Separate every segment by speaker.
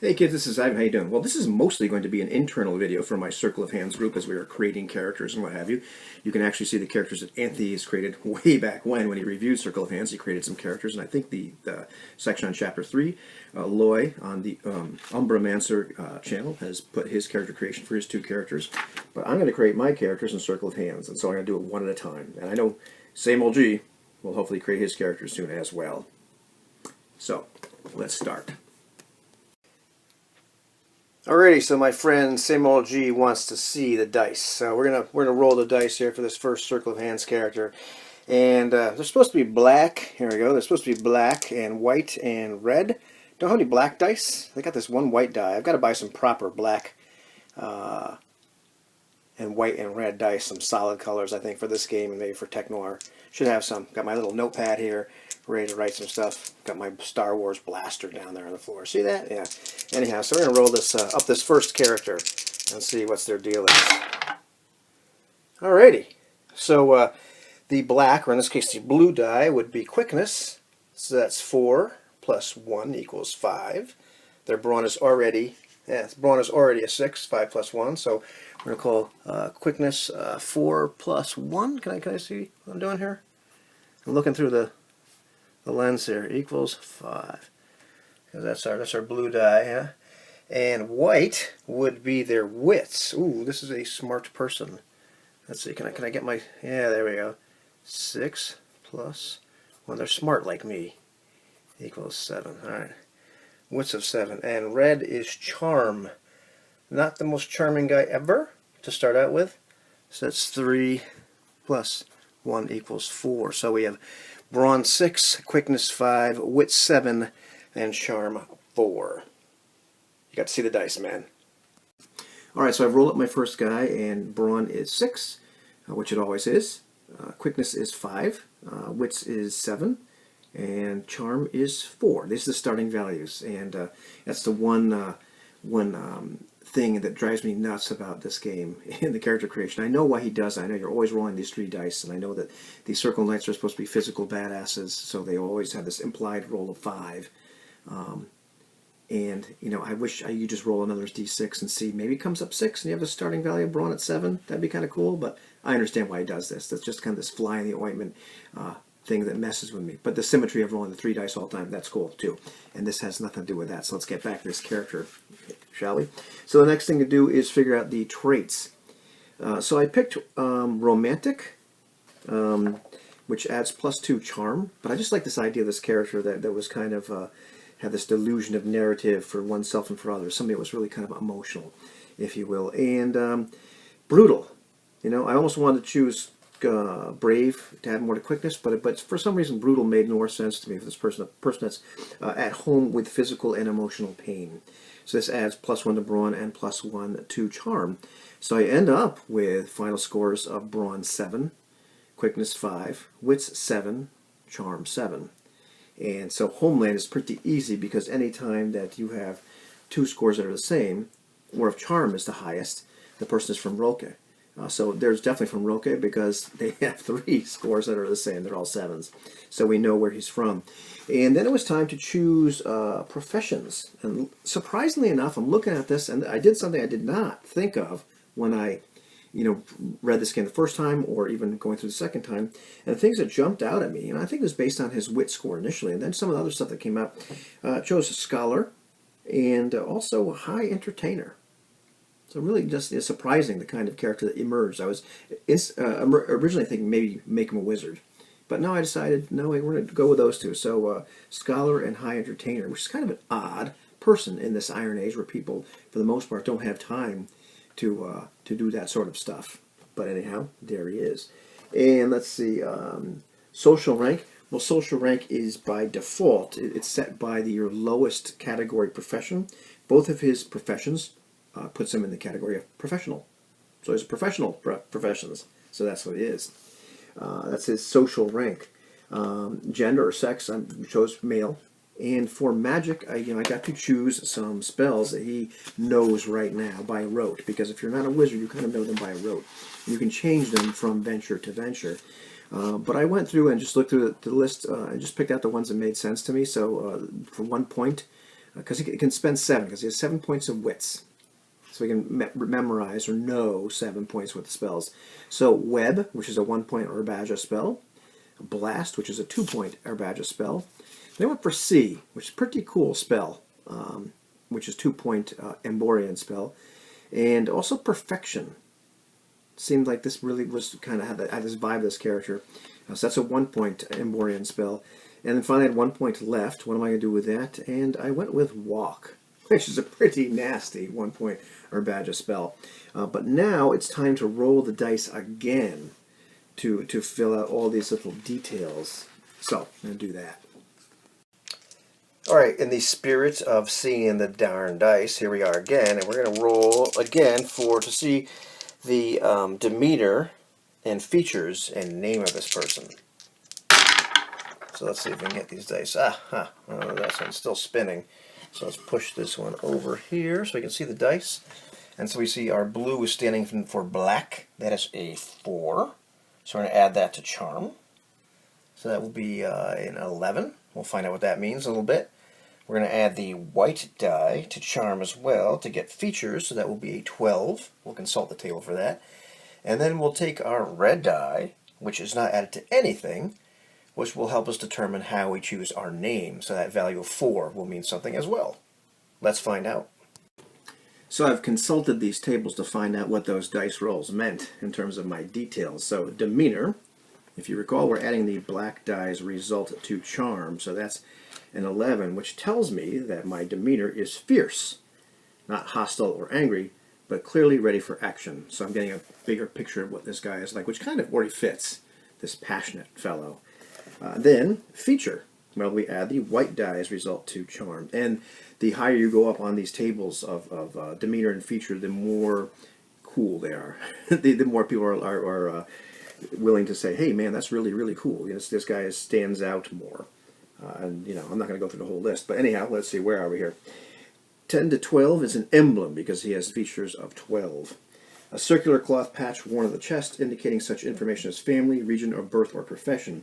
Speaker 1: Hey kids, this is Ivan. How you doing? Well, this is mostly going to be an internal video for my Circle of Hands group as we are creating characters and what have you. You can actually see the characters that Anthony has created way back when he reviewed Circle of Hands. He created some characters, and I think the section on Chapter 3, Loy on the Umbramancer channel has put his character creation for his two characters. But I'm going to create my characters in Circle of Hands, and so I'm going to do it one at a time. And I know Same Old G will hopefully create his characters soon as well. So, let's start. Alrighty, so my friend Same Old G wants to see the dice. So we're gonna roll the dice here for this first Circle of Hands character, and they're supposed to be black. Here we go. They're supposed to be black and white and red. Don't have any black dice. They got this one white die. I've got to buy some proper black and white and red dice, some solid colors I think for this game and maybe for Tech Noir. Should have some. Got my little notepad here, ready to write some stuff. Got my Star Wars blaster down there on the floor. See that? Yeah. Anyhow, so we're going to roll this up this first character and see what's their deal is. Alrighty. So the black, or in this case the blue die, would be quickness. So that's 4 plus 1 equals 5. Their brawn is already, brawn is already a 6, 5 plus 1. So we're going to call quickness 4 plus 1. Can I see what I'm doing here? I'm looking through the lens here. Equals 5. That's our blue die, yeah. And white would be their wits. Ooh, this is a smart person. Let's see, can I get my, yeah, there we go. 6 plus 1. They're smart like me. Equals 7. Alright. Wits of 7. And red is charm. Not the most charming guy ever to start out with. So that's 3 plus 1 equals 4. So we have brawn 6, quickness 5, wit 7, and charm 4. You got to see the dice, man. Alright, so I've rolled up my first guy, and brawn is 6, which it always is. Quickness is 5, wits is 7, and charm is 4. These are the starting values, and that's the one thing that drives me nuts about this game in the character creation. I know why he does it. I know you're always rolling these 3 dice, and I know that the Circle Knights are supposed to be physical badasses, so they always have this implied roll of 5. And, you know, I wish you just roll another d6 and see, maybe it comes up 6 and you have the starting value of brawn at 7. That'd be kind of cool, but I understand why he does this. That's just kind of this fly in the ointment thing that messes with me. But the symmetry of rolling the 3 dice all the time, that's cool too. And this has nothing to do with that. So let's get back to this character, shall we? So the next thing to do is figure out the traits. So I picked romantic, which adds +2 charm. But I just like this idea of this character that was kind of had this delusion of narrative for oneself and for others. Somebody that was really kind of emotional, if you will. And brutal. You know, I almost wanted to choose brave to add more to quickness, but for some reason brutal made more sense to me for this person, a person that's at home with physical and emotional pain. So this adds +1 to brawn and +1 to charm. So I end up with final scores of brawn 7, quickness 5, wits 7, charm 7. And so homeland is pretty easy because any time that you have 2 scores that are the same, or if charm is the highest, the person is from Roque. So there's definitely from Roque because they have 3 scores that are the same. They're all 7s. So we know where he's from. And then it was time to choose professions. And surprisingly enough, I'm looking at this, and I did something I did not think of when I read this game the first time or even going through the second time. And the things that jumped out at me, and I think it was based on his wit score initially, and then some of the other stuff that came up, chose a scholar and also a high entertainer. So really just surprising the kind of character that emerged. I was originally thinking maybe make him a wizard. But no, I decided, no, we're going to go with those two. So scholar and high entertainer, which is kind of an odd person in this Iron Age where people, for the most part, don't have time to do that sort of stuff. But anyhow, there he is. And let's see, social rank. Well, social rank is by default. It's set by your lowest category profession. Both of his professions puts him in the category of professional. So he's professional professions. So that's what it is. That's his social rank. Gender or sex, I chose male. And for magic, I got to choose some spells that he knows right now by rote. Because if you're not a wizard, you kind of know them by rote. You can change them from venture to venture. But I went through and just looked through the list and just picked out the ones that made sense to me. So for 1 point, because he can spend 7, because he has 7 points of wits. So he can memorize or know 7 points worth of spells. So Web, which is a 1-point Herbagia spell. Blast, which is a 2-point Herbagia spell. Then went for C, which is a pretty cool spell, which is 2-point Emborian spell. And also Perfection. Seemed like this really was kind of had this vibe of this character. So that's a 1-point Emborian spell. And then finally I had 1 point left. What am I going to do with that? And I went with Walk, which is a pretty nasty 1-point Herbagia spell. But now it's time to roll the dice again to fill out all these little details. So I'm going to do that. Alright, in the spirit of seeing the darn dice, here we are again, and we're going to roll again to see the demeanor and features and name of this person. So let's see if we can get these dice. Oh, that one's still spinning. So let's push this one over here so we can see the dice. And so we see our blue is standing for black. That is a 4. So we're going to add that to charm. So that will be an 11. We'll find out what that means in a little bit. We're going to add the white die to charm as well to get features. So that will be a 12. We'll consult the table for that. And then we'll take our red die, which is not added to anything, which will help us determine how we choose our name. So that value of 4 will mean something as well. Let's find out. So I've consulted these tables to find out what those dice rolls meant in terms of my details. So demeanor, if you recall, we're adding the black die's result to charm. So that's an 11, which tells me that my demeanor is fierce, not hostile or angry, but clearly ready for action. So I'm getting a bigger picture of what this guy is like, which kind of already fits this passionate fellow. Then feature. Well, we add the white die as result to charm. And the higher you go up on these tables of demeanor and feature, the more cool they are. the more people are willing to say, hey, man, that's really, really cool. You know, this guy stands out more. And, you know, I'm not going to go through the whole list. But anyhow, let's see, where are we here? 10 to 12 is an emblem because he has features of 12. A circular cloth patch worn on the chest indicating such information as family, region, or birth or profession.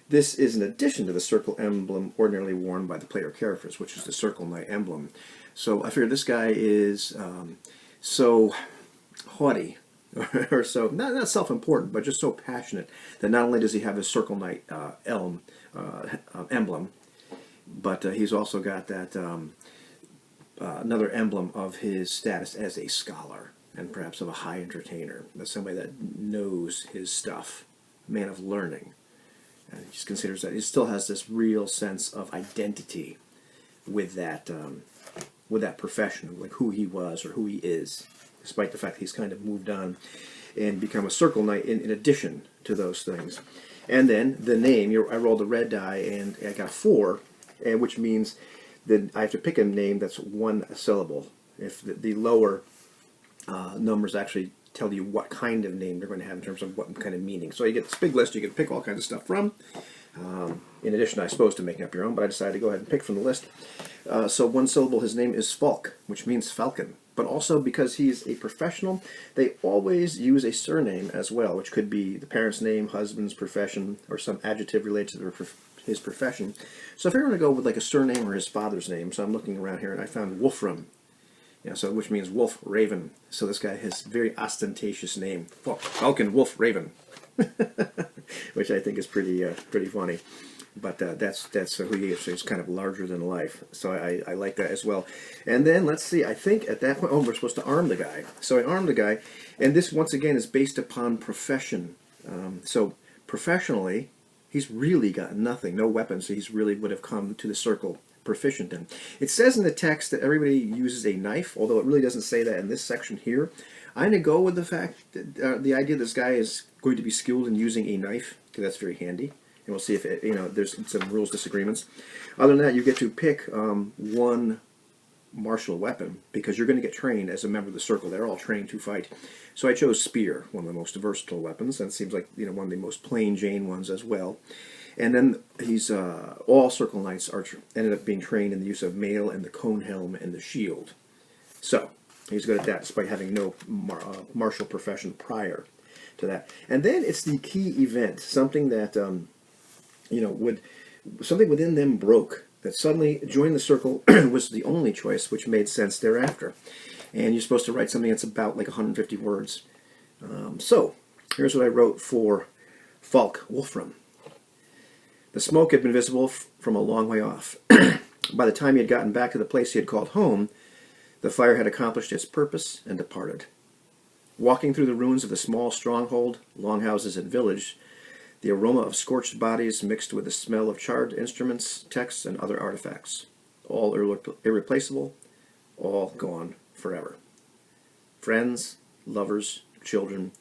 Speaker 1: This is in addition to the circle emblem ordinarily worn by the player characters, which is the Circle Knight emblem. So I figure this guy is so haughty, or so, not self-important, but just so passionate that not only does he have his Circle Knight emblem, but he's also got that another emblem of his status as a scholar, and perhaps of a high entertainer. That's somebody that knows his stuff, man of learning. And he just considers that he still has this real sense of identity with that profession, like who he was or who he is, despite the fact he's kind of moved on and become a Circle Knight in addition to those things. And then the name, I rolled a red die and I got a 4, which means that I have to pick a name that's one syllable. If the lower numbers actually tell you what kind of name they're going to have in terms of what kind of meaning. So you get this big list you can pick all kinds of stuff from. In addition, I suppose, to making up your own, but I decided to go ahead and pick from the list. So one syllable, his name is Falk, which means falcon. But also because he's a professional, they always use a surname as well, which could be the parent's name, husband's profession, or some adjective related to his profession. So if you're going to go with like a surname or his father's name, so I'm looking around here and I found Wolfram. Yeah, so which means wolf, raven. So this guy has a very ostentatious name, Falcon, Wolf, Raven, which I think is pretty funny. But that's who he is. So he's kind of larger than life. So I like that as well. And then let's see. I think at that point, we're supposed to arm the guy. So I armed the guy, and this once again is based upon profession. So professionally, he's really got nothing, no weapons. So he's really would have come to the circle proficient in. It says in the text that everybody uses a knife, although it really doesn't say that in this section here. I'm going to go with the fact that the idea this guy is going to be skilled in using a knife, because that's very handy. And we'll see if there's some rules disagreements. Other than that, you get to pick one martial weapon because you're going to get trained as a member of the circle. They're all trained to fight. So I chose spear, one of the most versatile weapons, and it seems like one of the most plain Jane ones as well. And then he's all Circle Knights ended up being trained in the use of mail and the cone helm and the shield. So he's good at that, despite having no martial profession prior to that. And then it's the key event, something that something within them broke that suddenly join the circle was the only choice which made sense thereafter. And you're supposed to write something that's about like 150 words. So, here's what I wrote for Falk, Wolfram. The smoke had been visible from a long way off. By the time he had gotten back to the place he had called home, the fire had accomplished its purpose and departed. Walking through the ruins of the small stronghold, longhouses, and village, the aroma of scorched bodies mixed with the smell of charred instruments, texts, and other artifacts. All irreplaceable, all gone forever. Friends, lovers, children,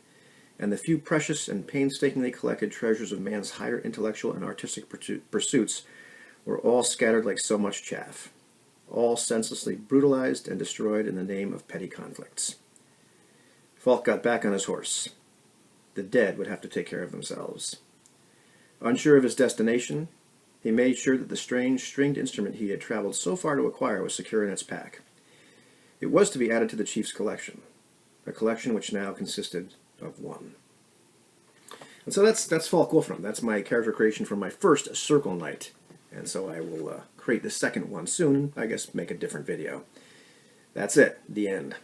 Speaker 1: and the few precious and painstakingly collected treasures of man's higher intellectual and artistic pursuits were all scattered like so much chaff, all senselessly brutalized and destroyed in the name of petty conflicts. Falk got back on his horse. The dead would have to take care of themselves. Unsure of his destination, he made sure that the strange stringed instrument he had traveled so far to acquire was secure in its pack. It was to be added to the chief's collection, a collection which now consisted of one. And so that's Falk Wolfram. That's my character creation for my first Circle Knight. And so I will create the second one soon. I guess make a different video. That's it. The end.